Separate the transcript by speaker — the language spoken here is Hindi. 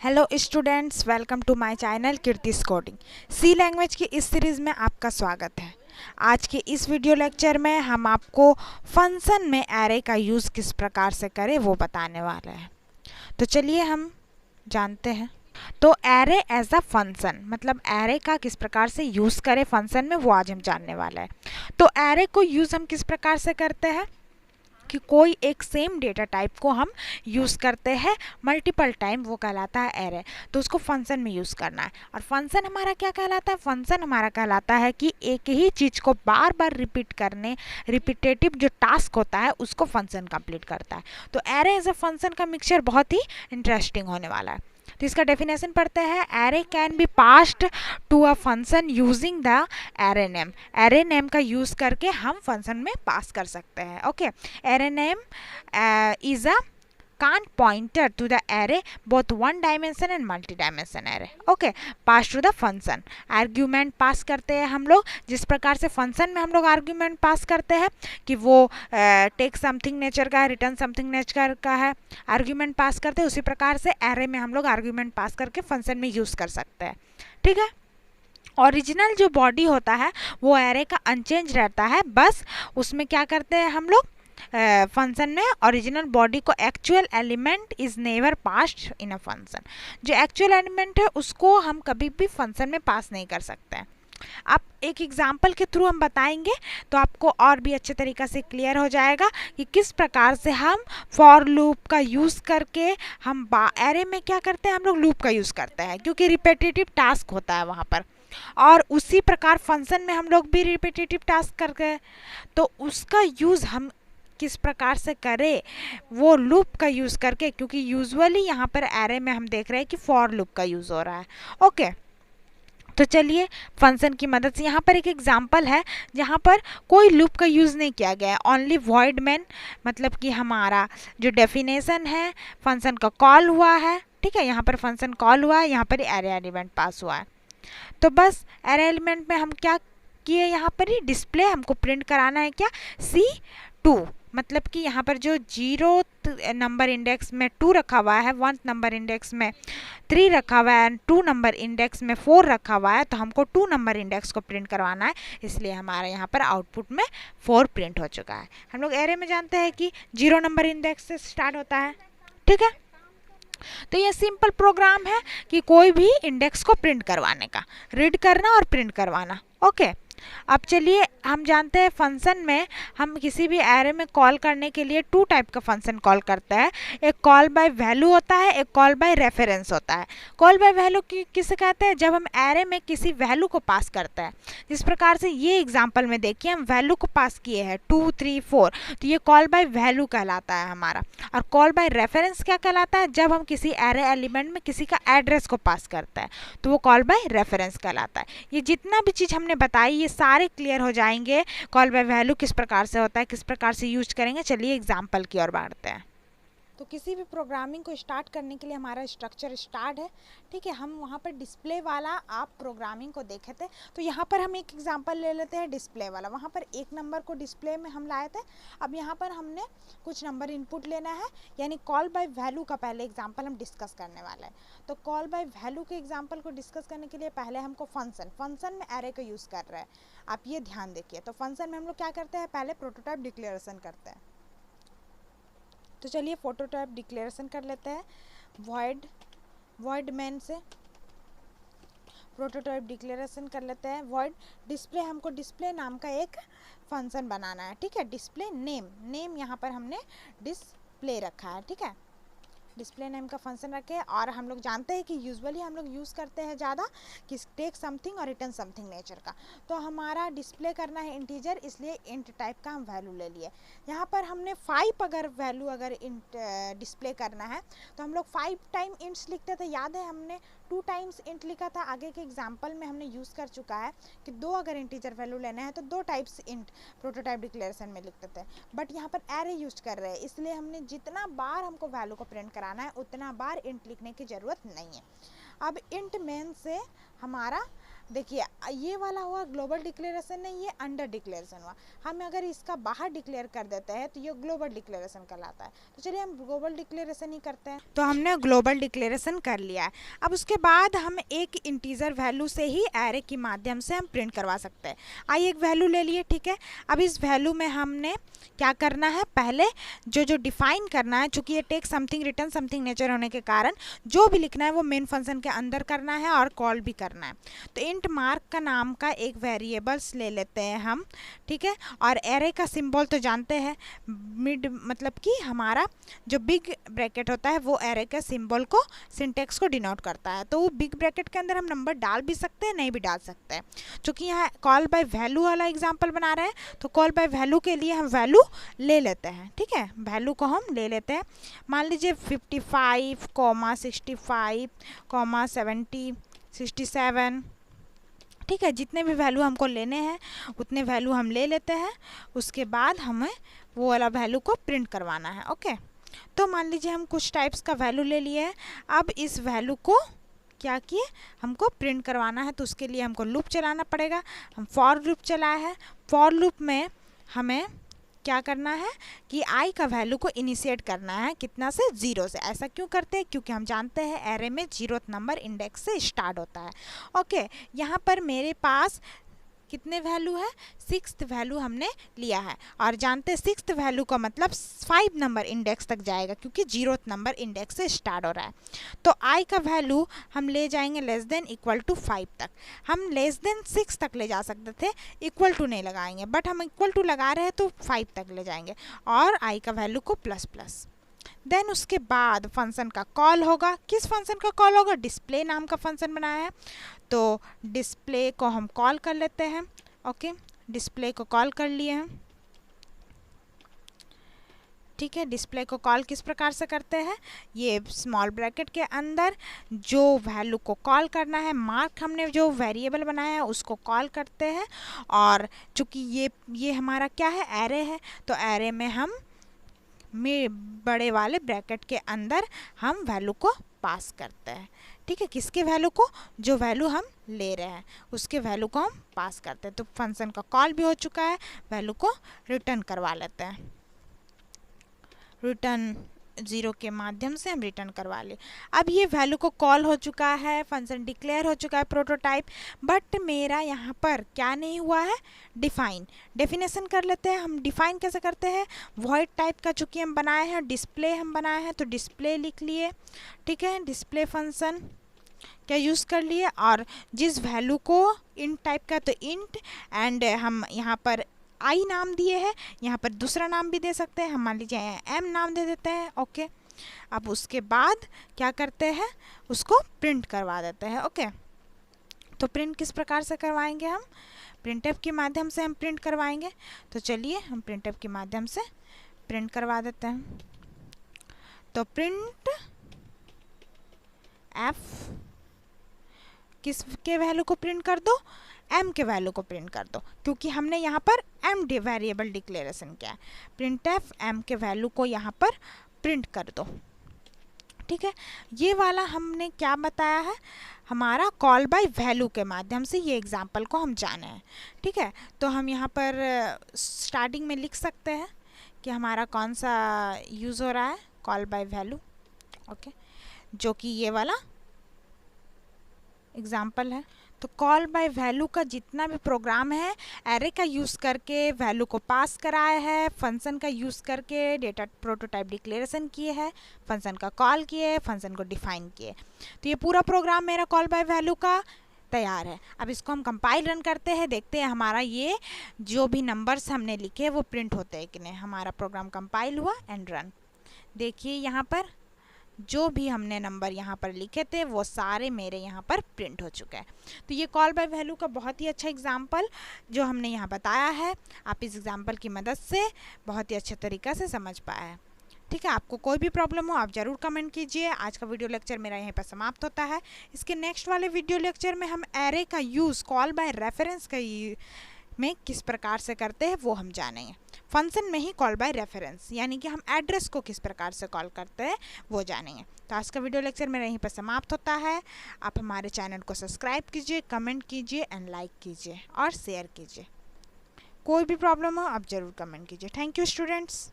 Speaker 1: Hello students, welcome to my channel Keerti's coding. See language की इस सीरीज़ में आपका स्वागत है। आज के इस वीडियो लेक्चर में हम आपको फंक्शन में एरे का यूज़ किस प्रकार से करें वो बताने वाले हैं। तो चलिए हम जानते हैं। तो एरे एज अ फंक्शन मतलब एरे का किस प्रकार से यूज़ करें फंक्शन में, वो आज हम जानने वाले हैं। तो एरे को यूज़ हम किस प्रकार से करते हैं कि कोई एक सेम डेटा टाइप को हम यूज़ करते हैं मल्टीपल टाइम, वो कहलाता है एरे। तो उसको फंक्शन में यूज़ करना है। और फंक्शन हमारा क्या कहलाता है? फंक्शन हमारा कहलाता है कि एक ही चीज़ को बार बार रिपीट करने, रिपीटेटिव जो टास्क होता है उसको फंक्शन कंप्लीट करता है। तो एरे एज अ फंक्शन का मिक्सचर बहुत ही इंटरेस्टिंग होने वाला है। तो इसका डेफिनेशन पढ़ते हैं। Array can be passed to a function using the array name. Array name का यूज़ करके हम फंक्शन में पास कर सकते हैं। Okay, array name is a can't pointer to the array both one dimension and multi-dimension array. Okay, pass to the function. Argument pass करते हैं हम लोग। जिस प्रकार से फंक्शन में हम लोग आर्ग्यूमेंट पास करते हैं कि वो टेक समथिंग नेचर का है, रिटर्न समथिंग नेचर का है, आर्ग्यूमेंट पास करते हैं, उसी प्रकार से एरे में हम लोग आर्ग्यूमेंट पास करके फंक्शन में यूज़ कर सकते हैं। ठीक है। ओरिजिनल जो बॉडी होता है वो एरे का अनचेंज रहता है, बस उसमें क्या करते हैं हम लोग फंक्शन में ओरिजिनल बॉडी को actual element is never passed in a function. जो एक्चुअल एलिमेंट है उसको हम कभी भी फंक्शन में पास नहीं कर सकते हैं। आप एक एग्जाम्पल के थ्रू हम बताएंगे तो आपको और भी अच्छे तरीक़े से क्लियर हो जाएगा कि किस प्रकार से हम फॉर लूप का यूज़ करके हम एरे में क्या करते हैं, हम लोग लूप का यूज़ करते हैं क्योंकि रिपीटेटिव टास्क होता है वहाँ पर। और उसी प्रकार फंक्शन में हम लोग भी रिपीटेटिव टास्क करके, तो उसका यूज़ हम किस प्रकार से करें, वो लूप का यूज़ करके, क्योंकि यूजुअली यहाँ पर एरे में हम देख रहे हैं कि फॉर लूप का यूज़ हो रहा है। ओके, तो चलिए फंक्शन की मदद से यहाँ पर एक एग्जांपल है जहाँ पर कोई लूप का यूज़ नहीं किया गया है, ओनली वॉइड मैन, मतलब कि हमारा जो डेफिनेशन है फंक्शन का कॉल हुआ है। ठीक है, यहाँ पर फंक्शन कॉल हुआ है, यहाँ पर एरे एलिमेंट पास हुआ है। तो बस एरे एलिमेंट में हम क्या किए, यहाँ पर ही डिस्प्ले हमको प्रिंट कराना है क्या, C2, मतलब कि यहाँ पर जो 0 नंबर इंडेक्स में 2 रखा हुआ है, 1 नंबर इंडेक्स में 3 रखा हुआ है, 2 नंबर इंडेक्स में 4 रखा हुआ है, तो हमको 2 नंबर इंडेक्स को प्रिंट करवाना है, इसलिए हमारे यहाँ पर आउटपुट में 4 प्रिंट हो चुका है। हम लोग एरे में जानते हैं कि 0 नंबर इंडेक्स से स्टार्ट होता है। ठीक है, तो ये सिंपल प्रोग्राम है कि कोई भी इंडेक्स को प्रिंट करवाने का, रीड करना और प्रिंट करवाना। ओके, अब चलिए हम जानते हैं फंक्शन में हम किसी भी एरे में कॉल करने के लिए 2 टाइप का फंक्शन कॉल करते हैं। एक कॉल बाय वैल्यू होता है, एक कॉल बाय रेफरेंस होता है। कॉल बाय वैल्यू किसे कहते हैं? जब हम एरे में किसी वैल्यू को पास करते हैं। जिस प्रकार से ये एग्जांपल में देखिए हम वैल्यू को पास किए हैं 2 3 4, तो ये कॉल बाय वैल्यू कहलाता है हमारा। और कॉल बाय रेफरेंस क्या कहलाता है? जब हम किसी एरे एलिमेंट में किसी का एड्रेस को पास करते हैं तो वो कॉल बाय रेफरेंस कहलाता है। ये जितना भी चीज़ हमने बताई ये सारे क्लियर हो जाएंगे। कॉल बाय वैल्यू किस प्रकार से होता है, किस प्रकार से यूज करेंगे, चलिए एग्जाम्पल की ओर बढ़ते हैं। तो किसी भी प्रोग्रामिंग को स्टार्ट करने के लिए हमारा स्ट्रक्चर स्टार्ट है। ठीक है, हम वहाँ पर डिस्प्ले वाला आप प्रोग्रामिंग को देखे थे, तो यहाँ पर हम एक एग्जांपल ले लेते हैं डिस्प्ले वाला। वहाँ पर एक नंबर को डिस्प्ले में हम लाए थे, अब यहाँ पर हमने कुछ नंबर इनपुट लेना है, यानी कॉल बाय वैल्यू का पहले एग्जाम्पल हम डिस्कस करने वाले हैं। तो कॉल बाय वैल्यू के एग्जाम्पल को डिस्कस करने के लिए पहले हमको फंक्शन में एरे का यूज़ कर रहे हैं, आप ये ध्यान देखिए। तो फंक्शन में हम लोग क्या करते हैं, पहले प्रोटोटाइप डिक्लेरेशन करते हैं। तो चलिए प्रोटोटाइप डिक्लेरेशन कर लेते हैं। वॉइड मैन से प्रोटोटाइप डिक्लेरेशन कर लेते हैं। वॉइड डिस्प्ले, हमको डिस्प्ले नाम का एक फंक्शन बनाना है। ठीक है, डिस्प्ले नेम यहाँ पर हमने डिस्प्ले रखा है। ठीक है, डिस्प्ले नेम का फंक्शन रखे, और हम लोग जानते हैं कि यूजुअली हम लोग यूज़ करते हैं ज़्यादा कि टेक समथिंग और रिटर्न समथिंग नेचर का। तो हमारा डिस्प्ले करना है इंटीजर, इसलिए इंट टाइप का हम वैल्यू ले लिए। यहाँ पर हमने 5 अगर वैल्यू अगर इंट डिस्प्ले करना है तो हम लोग 5 टाइम इंट्स लिखते थे। याद है हमने 2 टाइम्स इंट लिखा था, आगे के एग्जाम्पल में हमने यूज़ कर चुका है कि 2 अगर इंटीजर वैल्यू लेना है तो 2 टाइप्स इंट प्रोटोटाइप डिक्लेरेशन में लिखते थे। बट यहाँ पर एरे यूज कर रहे हैं, इसलिए हमने जितना बार हमको वैल्यू को प्रिंट कराना है उतना बार इंट लिखने की ज़रूरत नहीं है। अब इंट मेन से हमारा देखिए ये वाला हुआ ग्लोबल डिक्लेरेशन नहीं, ये अंडर डिक्लेरेशन हुआ। हम अगर इसका बाहर डिक्लेयर कर देते हैं तो ये ग्लोबल डिक्लेरेशन कहलाता है। तो चलिए हम ग्लोबल डिक्लेरेशन ही करते हैं। तो हमने ग्लोबल डिक्लेरेशन कर लिया है। अब उसके बाद हम एक इंटीजर वैल्यू से ही एरे के माध्यम से हम प्रिंट करवा सकते हैं। आइए एक वैल्यू ले लिए, ठीक है। अब इस वैल्यू में हमने क्या करना है, पहले जो डिफाइन करना है, चूँकि ये take something return something nature होने के कारण जो भी लिखना है वो मेन फंक्शन के अंदर करना है और कॉल भी करना है। तो इंट मार्क का नाम का एक वेरिएबल्स ले लेते हैं हम, ठीक है। और एरे का सिंबल तो जानते हैं, मिड मतलब कि हमारा जो बिग ब्रैकेट होता है वो एरे के सिंबल को, सिंटेक्स को डिनोट करता है। तो वो बिग ब्रैकेट के अंदर हम नंबर डाल भी सकते हैं, नहीं भी डाल सकते हैं। चूँकि यहाँ कॉल बाय वैल्यू वाला एग्जाम्पल बना रहे हैं तो कॉल बाय वैल्यू के लिए हम वैल्यू ले लेते हैं, ठीक है। वैल्यू को हम ले लेते हैं, मान लीजिए 55, 65, 70, 67, ठीक है। जितने भी वैल्यू हमको लेने हैं उतने वैल्यू हम ले लेते हैं। उसके बाद हमें वो वाला वैल्यू को प्रिंट करवाना है, ओके। तो मान लीजिए हम कुछ टाइप्स का वैल्यू ले लिए हैं। अब इस वैल्यू को क्या किए, हमको प्रिंट करवाना है। तो उसके लिए हमको लूप चलाना पड़ेगा। हम फॉर लूप चलाया है। फॉर लूप में हमें क्या करना है कि आई का वैल्यू को इनिशिएट करना है, कितना से, 0 से। ऐसा क्यों करते हैं, क्योंकि हम जानते हैं एरे में 0th नंबर इंडेक्स से स्टार्ट होता है, ओके। यहाँ पर मेरे पास कितने वैल्यू है, 6th वैल्यू हमने लिया है और जानते हैं 6th वैल्यू का मतलब 5 नंबर इंडेक्स तक जाएगा क्योंकि 0th नंबर इंडेक्स से स्टार्ट हो रहा है। तो आई का वैल्यू हम ले जाएंगे लेस देन इक्वल टू 5 तक। हम लेस देन 6 तक ले जा सकते थे, इक्वल टू नहीं लगाएंगे, बट हम इक्वल टू लगा रहे हैं तो 5 तक ले जाएंगे और आई का वैल्यू को प्लस प्लस। देन उसके बाद फंक्शन का कॉल होगा। किस फंक्शन का कॉल होगा, डिस्प्ले नाम का फंक्शन बनाया है तो डिस्प्ले को हम कॉल कर लेते हैं, ओके। डिस्प्ले को कॉल कर लिए हैं, ठीक है। डिस्प्ले को कॉल किस प्रकार से करते हैं, ये स्मॉल ब्रैकेट के अंदर जो वैल्यू को कॉल करना है, मार्क हमने जो वेरिएबल बनाया है उसको कॉल करते हैं। और चूँकि ये हमारा क्या है, एरे है, तो एरे में हम बड़े वाले ब्रैकेट के अंदर हम वैल्यू को पास करते हैं, ठीक है। किसके वैल्यू को, जो वैल्यू हम ले रहे हैं उसके वैल्यू को हम पास करते हैं। तो फंक्शन का कॉल भी हो चुका है, वैल्यू को रिटर्न करवा लेते हैं। रिटर्न 0 के माध्यम से हम रिटर्न करवा ले। अब ये वैल्यू को कॉल हो चुका है, फंक्शन डिक्लेयर हो चुका है प्रोटोटाइप, बट मेरा यहाँ पर क्या नहीं हुआ है, डिफाइन। डेफिनेशन कर लेते हैं। हम डिफाइन कैसे करते हैं, वॉइड टाइप का चूँकि हम बनाए हैं, डिस्प्ले हम बनाए हैं तो डिस्प्ले लिख लिए, ठीक है। डिस्प्ले फंक्शन क्या यूज़ कर लिए और जिस वैल्यू को इंट टाइप का तो इंट एंड हम यहाँ पर आई नाम दिए हैं, यहाँ पर दूसरा नाम भी दे सकते हैं, हम मान लीजिए एम नाम दे देते हैं, ओके। अब उसके बाद क्या करते हैं, उसको प्रिंट करवा देते हैं, ओके। तो प्रिंट किस प्रकार से करवाएंगे, हम प्रिंटफ के माध्यम से हम प्रिंट करवाएंगे। तो चलिए हम प्रिंटफ के माध्यम से प्रिंट करवा देते हैं। तो प्रिंट एफ किस के वैल्यू को प्रिंट कर दो, एम के वैल्यू को प्रिंट कर दो, क्योंकि हमने यहाँ पर एम वेरिएबल डिक्लेरेशन किया है। प्रिंट एफ एम के वैल्यू को यहाँ पर प्रिंट कर दो, ठीक है। ये वाला हमने क्या बताया है, हमारा कॉल बाय वैल्यू के माध्यम से ये एग्जाम्पल को हम जाने हैं, ठीक है। तो हम यहाँ पर स्टार्टिंग में लिख सकते हैं कि हमारा कौन सा यूज़ हो रहा है, कॉल बाय वैल्यू, ओके, जो कि ये वाला एग्जाम्पल है। तो कॉल बाय वैल्यू का जितना भी प्रोग्राम है, एरे का यूज़ करके वैल्यू को पास कराया है, फंक्शन का यूज़ करके डेटा प्रोटोटाइप डिक्लेरेशन किए हैं, फंक्शन का कॉल किए, फंक्शन को डिफाइन किए। तो ये पूरा प्रोग्राम मेरा कॉल बाय वैल्यू का तैयार है। अब इसको हम कंपाइल रन करते हैं, देखते हैं हमारा ये जो भी नंबर्स हमने लिखे वो प्रिंट होते हैं कि नहीं। हमारा प्रोग्राम कंपाइल हुआ एंड रन। देखिए यहाँ पर जो भी हमने नंबर यहाँ पर लिखे थे वो सारे मेरे यहाँ पर प्रिंट हो चुके हैं। तो ये कॉल बाय वैल्यू का बहुत ही अच्छा एग्जाम्पल जो हमने यहाँ बताया है, आप इस एग्जाम्पल की मदद से बहुत ही अच्छे तरीक़ा से समझ पाए हैं, ठीक है। आपको कोई भी प्रॉब्लम हो आप ज़रूर कमेंट कीजिए। आज का वीडियो लेक्चर मेरा यहीं पर समाप्त होता है। इसके नेक्स्ट वाले वीडियो लेक्चर में हम एरे का यूज़ कॉल बाय रेफरेंस का में किस प्रकार से करते हैं वो हम जानेंगे। फंक्शन में ही कॉल बाय रेफरेंस यानी कि हम एड्रेस को किस प्रकार से कॉल करते हैं वो जानेंगे। तो आज का वीडियो लेक्चर मेरा यहीं पर समाप्त होता है। आप हमारे चैनल को सब्सक्राइब कीजिए, कमेंट कीजिए एंड लाइक कीजिए और शेयर कीजिए। कोई भी प्रॉब्लम हो आप ज़रूर कमेंट कीजिए। Thank you students.